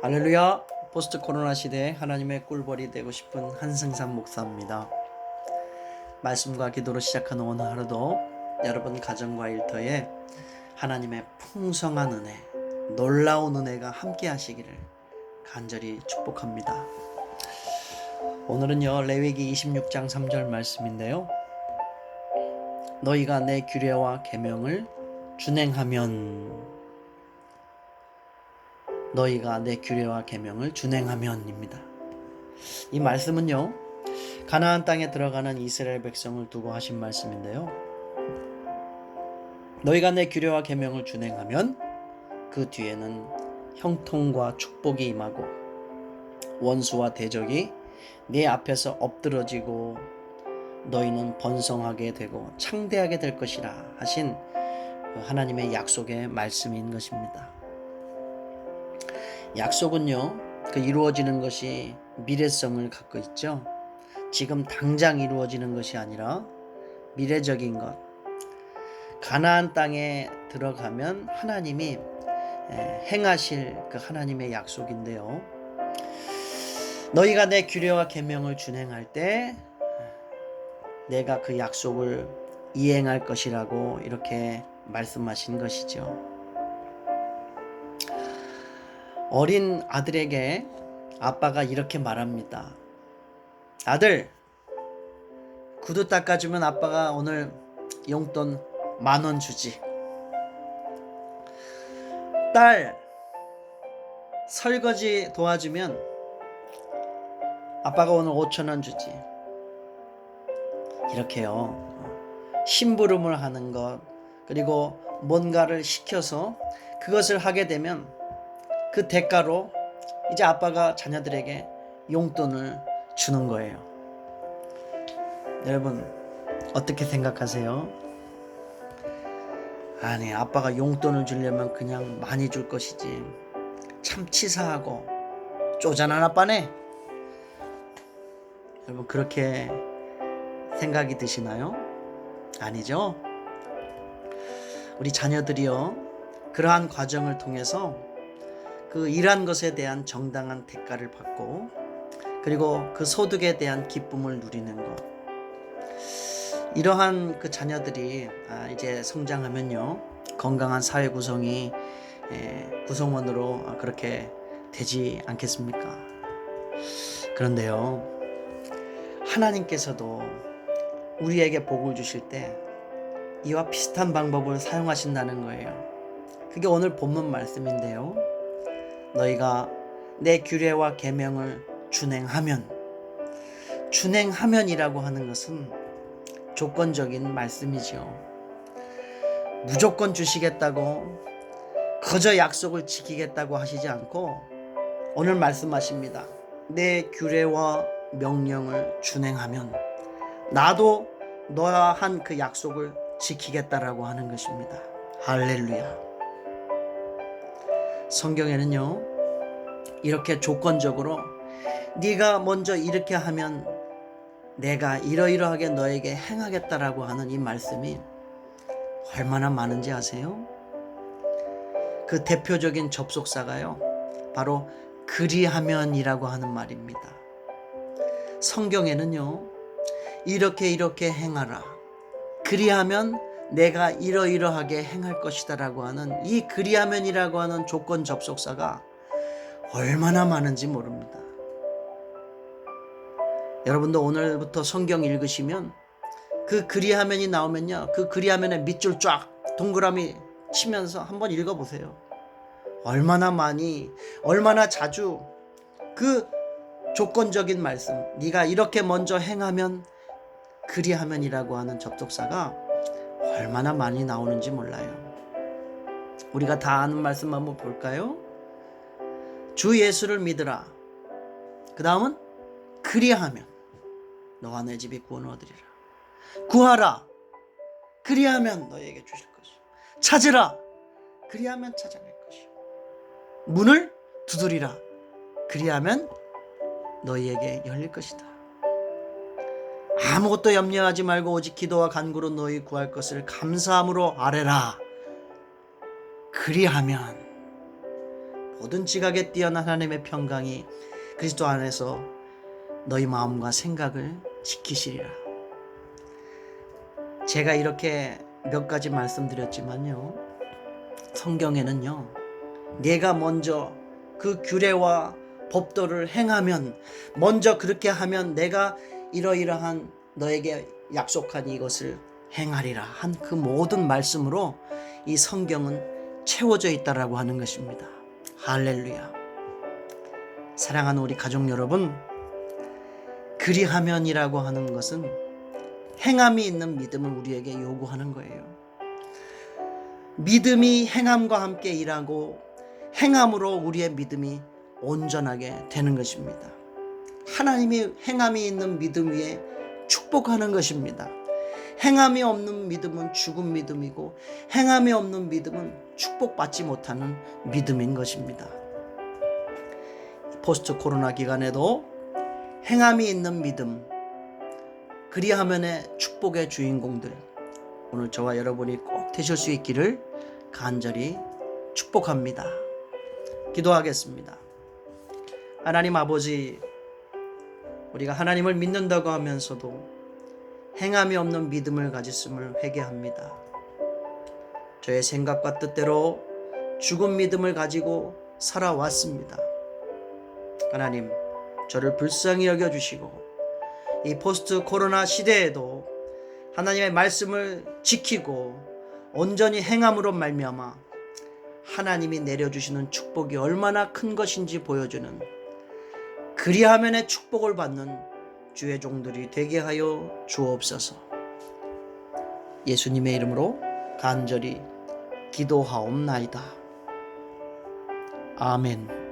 할렐루야. 포스트 코로나 시대에 하나님의 꿀벌이 되고 싶은 한승삼 목사입니다. 말씀과 기도로 시작하는 오늘 하루도 여러분 가정과 일터에 하나님의 풍성한 은혜, 놀라운 은혜가 함께 하시기를 간절히 축복합니다. 오늘은요, 레위기 26장 3절 말씀인데요. 너희가 내 규례와 계명을 준행하면, 너희가 내 규례와 계명을 준행하면입니다. 이 말씀은요, 가나안 땅에 들어가는 이스라엘 백성을 두고 하신 말씀인데요. 너희가 내 규례와 계명을 준행하면 그 뒤에는 형통과 축복이 임하고 원수와 대적이 네 앞에서 엎드러지고 너희는 번성하게 되고 창대하게 될 것이라 하신 하나님의 약속의 말씀인 것입니다. 약속은요, 이루어지는 것이 미래성을 갖고 있죠. 지금 당장 이루어지는 것이 아니라 미래적인 것. 가나안 땅에 들어가면 하나님이 행하실 그 하나님의 약속인데요. 너희가 내 규례와 계명을 준행할 때 내가 그 약속을 이행할 것이라고 이렇게 말씀하신 것이죠. 어린 아들에게 아빠가 이렇게 말합니다. 아들, 구두 닦아주면 아빠가 오늘 용돈 10,000원 주지. 딸, 설거지 도와주면 아빠가 오늘 5,000원 주지. 이렇게요. 심부름을 하는 것, 그리고 뭔가를 시켜서 그것을 하게 되면 그 대가로 이제 아빠가 자녀들에게 용돈을 주는 거예요. 여러분, 어떻게 생각하세요? 아니, 아빠가 용돈을 주려면 그냥 많이 줄 것이지. 참 치사하고 쪼잔한 아빠네. 여러분, 그렇게 생각이 드시나요? 아니죠? 우리 자녀들이요, 그러한 과정을 통해서 그 일한 것에 대한 정당한 대가를 받고, 그리고 그 소득에 대한 기쁨을 누리는 것. 이러한 그 자녀들이 이제 성장하면요, 건강한 사회 구성이 구성원으로 그렇게 되지 않겠습니까? 그런데요, 하나님께서도 우리에게 복을 주실 때 이와 비슷한 방법을 사용하신다는 거예요. 그게 오늘 본문 말씀인데요. 너희가 내 규례와 계명을 준행하면이라고 하는 것은 조건적인 말씀이죠. 무조건 주시겠다고, 거저 약속을 지키겠다고 하시지 않고 오늘 말씀하십니다. 내 규례와 명령을 준행하면 나도 너와 한 그 약속을 지키겠다라고 하는 것입니다. 할렐루야. 성경에는요, 이렇게 조건적으로 네가 먼저 이렇게 하면 내가 이러이러하게 너에게 행하겠다라고 하는 이 말씀이 얼마나 많은지 아세요? 그 대표적인 접속사가요, 바로 그리하면이라고 하는 말입니다. 성경에는요, 이렇게 행하라, 그리하면 내가 이러이러하게 행할 것이다 라고 하는 이 그리하면이라고 하는 조건 접속사가 얼마나 많은지 모릅니다. 여러분도 오늘부터 성경 읽으시면 그 그리하면이 나오면요, 그 그리하면에 밑줄 쫙 동그라미 치면서 한번 읽어보세요. 얼마나 많이, 얼마나 자주 그 조건적인 말씀, 네가 이렇게 먼저 행하면 그리하면이라고 하는 접속사가 얼마나 많이 나오는지 몰라요. 우리가 다 아는 말씀 한번 볼까요? 주 예수를 믿으라. 그 다음은 그리하면 너와 내 집이 구원을 얻으리라. 구하라. 그리하면 너에게 주실 것이요. 찾으라. 그리하면 찾아낼 것이요. 문을 두드리라. 그리하면 너희에게 열릴 것이다. 아무것도 염려하지 말고 오직 기도와 간구로 너희 구할 것을 감사함으로 아뢰라. 그리하면 모든 지각에 뛰어난 하나님의 평강이 그리스도 안에서 너희 마음과 생각을 지키시리라. 제가 이렇게 몇 가지 말씀드렸지만요, 성경에는요, 내가 먼저 그 규례와 법도를 행하면, 먼저 그렇게 하면 내가 이러이러한 너에게 약속한 이것을 행하리라 한 그 모든 말씀으로 이 성경은 채워져 있다라고 하는 것입니다. 할렐루야. 사랑하는 우리 가족 여러분, 그리하면이라고 하는 것은 행함이 있는 믿음을 우리에게 요구하는 거예요. 믿음이 행함과 함께 일하고 행함으로 우리의 믿음이 온전하게 되는 것입니다. 하나님이 행함이 있는 믿음 위에 축복하는 것입니다. 행함이 없는 믿음은 죽은 믿음이고 행함이 없는 믿음은 축복받지 못하는 믿음인 것입니다. 포스트 코로나 기간에도 행함이 있는 믿음, 그리하면의 축복의 주인공들, 오늘 저와 여러분이 꼭 되실 수 있기를 간절히 축복합니다. 기도하겠습니다. 하나님 아버지, 우리가 하나님을 믿는다고 하면서도 행함이 없는 믿음을 가졌음을 회개합니다. 저의 생각과 뜻대로 죽은 믿음을 가지고 살아왔습니다. 하나님, 저를 불쌍히 여겨주시고 이 포스트 코로나 시대에도 하나님의 말씀을 지키고 온전히 행함으로 말미암아 하나님이 내려주시는 축복이 얼마나 큰 것인지 보여주는, 그리하면의 축복을 받는 주의 종들이 되게 하여 주옵소서. 예수님의 이름으로 간절히 기도하옵나이다. 아멘.